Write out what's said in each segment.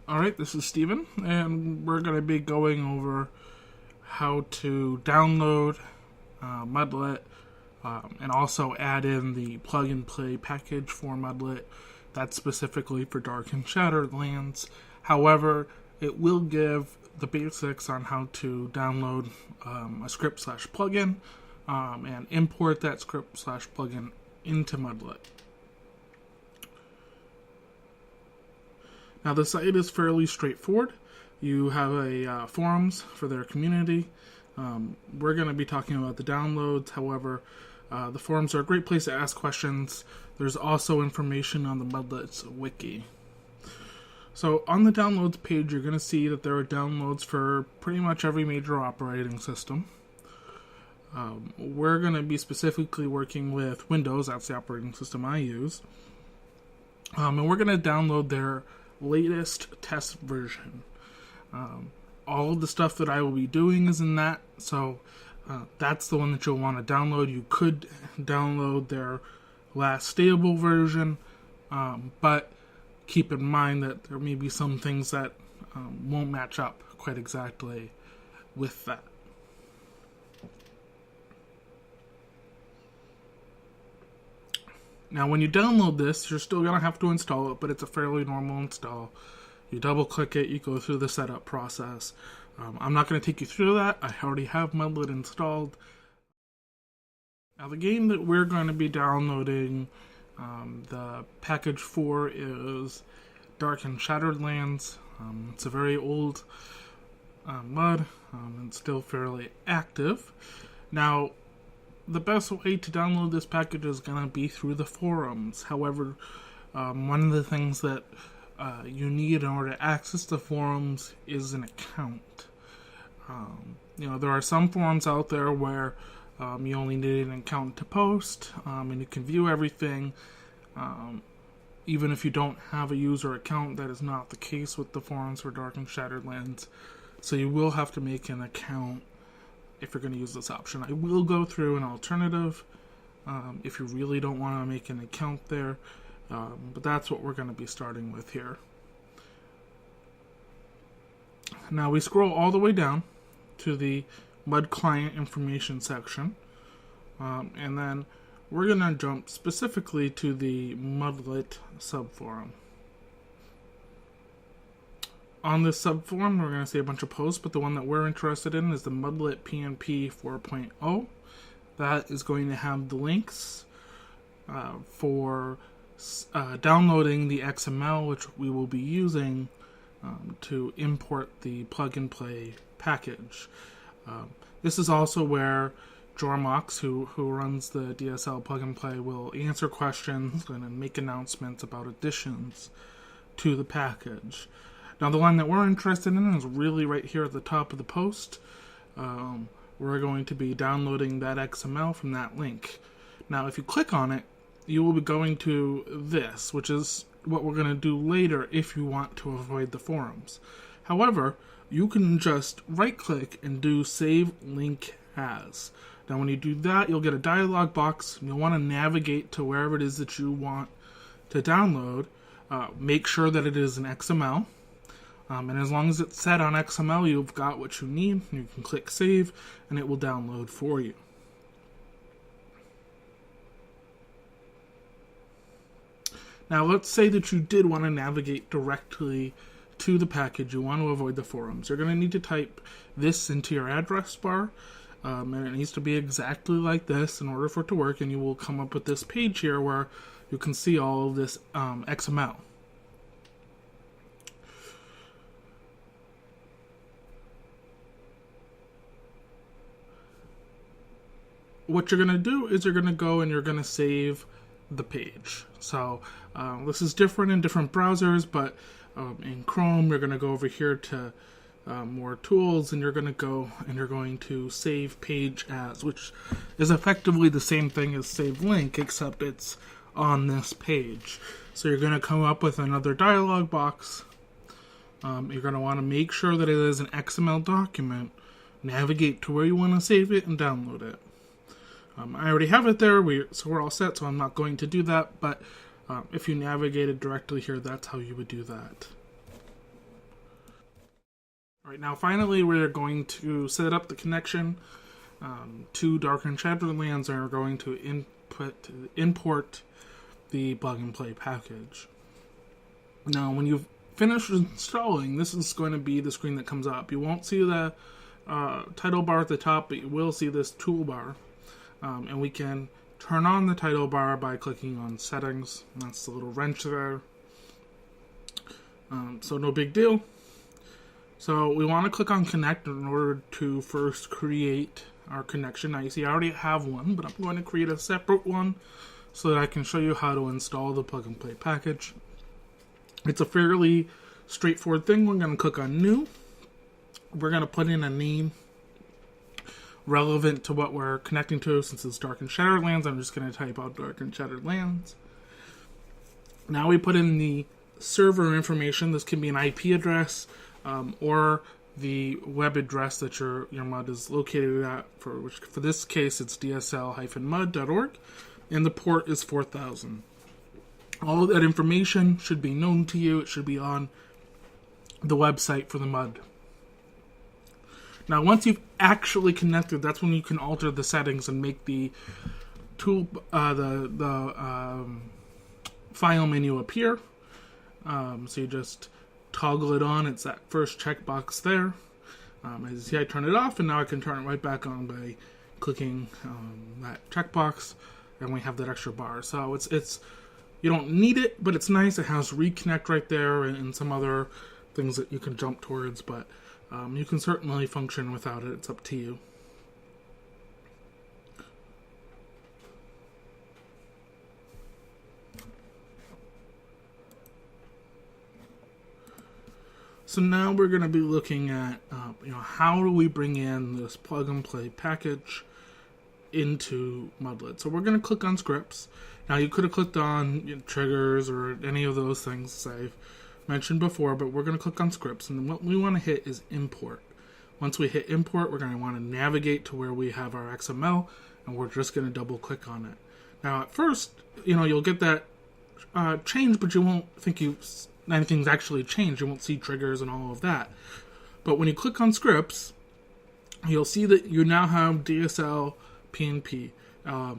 Alright, this is Steven, and we're going to be going over how to download Mudlet and also add in the plug-and-play package for Mudlet. That's specifically for Dark and Shattered Lands. However, it will give the basics on how to download a script/plugin and import that script/plugin into Mudlet. Now the site is fairly straightforward. You have a forums for their community. We're going to be talking about the downloads. However, the forums are a great place to ask questions. There's also information on the Mudlet's wiki. So on the downloads page, you're going to see that there are downloads for pretty much every major operating system. We're going to be specifically working with Windows. That's the operating system I use. And we're going to download their latest test version. All of the stuff that I will be doing is in that, so that's the one that you'll want to download. You could download their last stable version, but keep in mind that there may be some things that won't match up quite exactly with that. Now, when you download this, you're still going to have to install it, but it's a fairly normal install. You double-click it, you go through the setup process. I'm not going to take you through that. I already have Mudlet installed. Now, the game that we're going to be downloading, the package for, is Dark and Shattered Lands. It's a very old MUD. It's still fairly active. Now, the best way to download this package is going to be through the forums. However, one of the things that you need in order to access the forums is an account. There are some forums out there where you only need an account to post, and you can view everything. Even if you don't have a user account, that is not the case with the forums for Dark and Shattered Lands. So you will have to make an account if you're going to use this option. I will go through an alternative if you really don't want to make an account there, but that's what we're going to be starting with here. Now we scroll all the way down to the MUD client information section, and then we're going to jump specifically to the Mudlet subforum. On this subforum, we're going to see a bunch of posts, but the one that we're interested in is the Mudlet PNP 4.0. That is going to have the links for downloading the XML, which we will be using to import the plug-and-play package. This is also where Jor'Mox, who runs the DSL plug-and-play, will answer questions and make announcements about additions to the package. Now, the one that we're interested in is really right here at the top of the post. We're going to be downloading that XML from that link. Now, if you click on it, you will be going to this, which is what we're going to do later if you want to avoid the forums. However, you can just right-click and do Save Link As. Now, when you do that, you'll get a dialog box. You'll want to navigate to wherever it is that you want to download. Make sure that it is an XML. And as long as it's set on XML, you've got what you need. You can click Save, and it will download for you. Now, let's say that you did want to navigate directly to the package. You want to avoid the forums. You're going to need to type this into your address bar, and it needs to be exactly like this in order for it to work, and you will come up with this page here where you can see all of this XML. What you're going to do is you're going to go and you're going to save the page. So this is different in different browsers, but in Chrome, you're going to go over here to more tools, and you're going to go and you're going to save page as, which is effectively the same thing as save link, except it's on this page. So you're going to come up with another dialog box. You're going to want to make sure that it is an XML document. Navigate to where you want to save it and download it. I already have it there, so we're all set, so I'm not going to do that, but if you navigated directly here, that's how you would do that. All right, now finally we're going to set up the connection to Dark and Shattered Lands, and we're going to import the plug and play package. Now, when you've finished installing, this is going to be the screen that comes up. You won't see the title bar at the top, but you will see this toolbar, and we can turn on the title bar by clicking on Settings. That's the little wrench there. So no big deal. So we want to click on Connect in order to first create our connection. Now you see I already have one, but I'm going to create a separate one so that I can show you how to install the plug and play package. It's a fairly straightforward thing. We're going to click on New. We're going to put in a name relevant to what we're connecting to. Since it's Dark and Shattered Lands, I'm just going to type out Dark and Shattered Lands. Now we put in the server information. This can be an IP address or the web address that your MUD is located at. For this case, it's dsl-mud.org, and the port is 4000. All of that information should be known to you. It should be on the website for the MUD. Now, once you've actually connected, that's when you can alter the settings and make the file menu appear. So you just toggle it on. It's that first checkbox there. As you see, I turn it off, and now I can turn it right back on by clicking that checkbox, and we have that extra bar. So it's you don't need it, but it's nice. It has reconnect right there and some other things that you can jump towards, but you can certainly function without it. It's up to you. So now we're going to be looking at, how do we bring in this plug and play package into Mudlet. So we're going to click on scripts. Now you could have clicked on triggers or any of those things I've mentioned before, but we're going to click on scripts, and what we want to hit is import. Once we hit import, we're going to want to navigate to where we have our XML, and we're just going to double click on it. Now at first, you'll get that change, but you won't think anything's actually changed. You won't see triggers and all of that. But when you click on scripts, you'll see that you now have DSL PNP,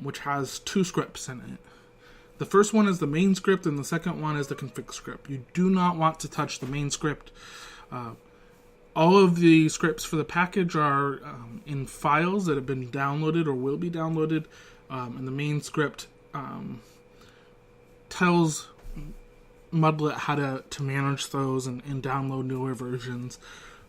which has two scripts in it. The first one is the main script, and the second one is the config script. You do not want to touch the main script. All of the scripts for the package are in files that have been downloaded or will be downloaded, and the main script tells Mudlet how to manage those and download newer versions,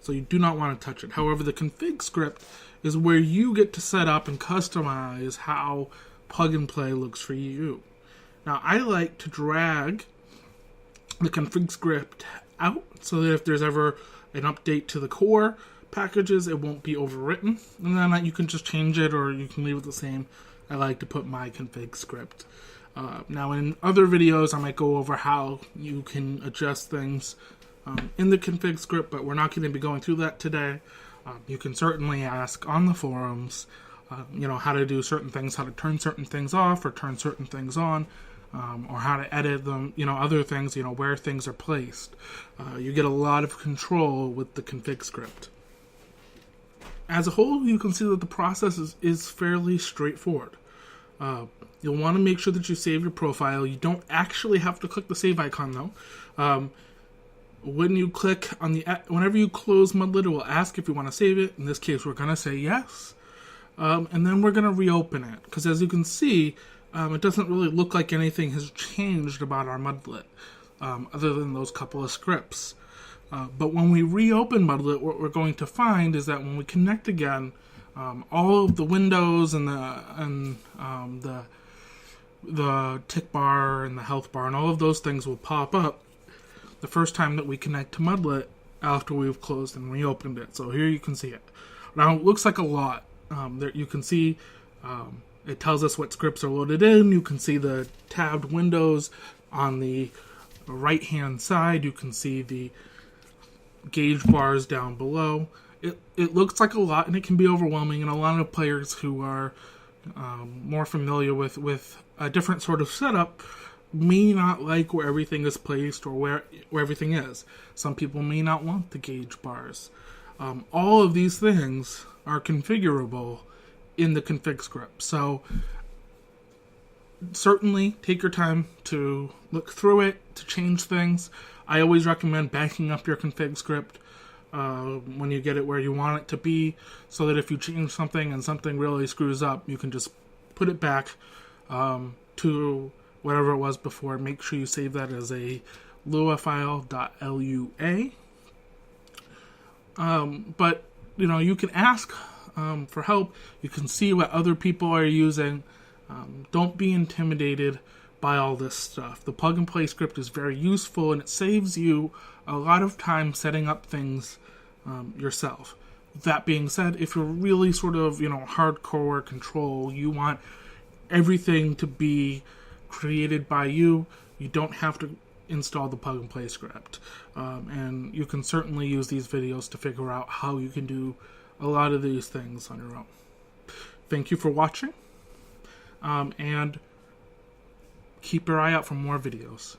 so you do not want to touch it. However, the config script is where you get to set up and customize how plug and play looks for you. Now, I like to drag the config script out so that if there's ever an update to the core packages, it won't be overwritten, and then you can just change it or you can leave it the same. I like to put my config script. Now, in other videos, I might go over how you can adjust things in the config script, but we're not going to be going through that today. You can certainly ask on the forums, how to do certain things, how to turn certain things off or turn certain things on, or how to edit them, other things, where things are placed. You get a lot of control with the config script. As a whole, you can see that the process is fairly straightforward. You'll want to make sure that you save your profile. You don't actually have to click the save icon though. When you click on whenever you close Mudlet, it will ask if you want to save it. In this case, we're going to say yes. And then we're going to reopen it. Because as you can see, it doesn't really look like anything has changed about our Mudlet, other than those couple of scripts. But when we reopen Mudlet, what we're going to find is that when we connect again, all of the windows and the tick bar and the health bar and all of those things will pop up the first time that we connect to Mudlet after we've closed and reopened it. So here you can see it. Now it looks like a lot. There you can see it tells us what scripts are loaded in. You can see the tabbed windows on the right hand side. You can see the gauge bars down below. It looks like a lot, and it can be overwhelming, and a lot of players who are more familiar with a different sort of setup may not like where everything is placed or where everything is. Some people may not want the gauge bars. All of these things are configurable in the config script. So certainly take your time to look through it, to change things. I always recommend backing up your config script when you get it where you want it to be, so that if you change something and something really screws up, you can just put it back to whatever it was before. Make sure you save that as a Lua file .lua. But you can ask for help. You can see what other people are using. Don't be intimidated by all this stuff. The plug and play script is very useful, and it saves you a lot of time setting up things yourself. That being said, if you're really sort of hardcore control, you want everything to be created by you, you don't have to install the plug and play script. And you can certainly use these videos to figure out how you can do a lot of these things on your own. Thank you for watching, and keep your eye out for more videos.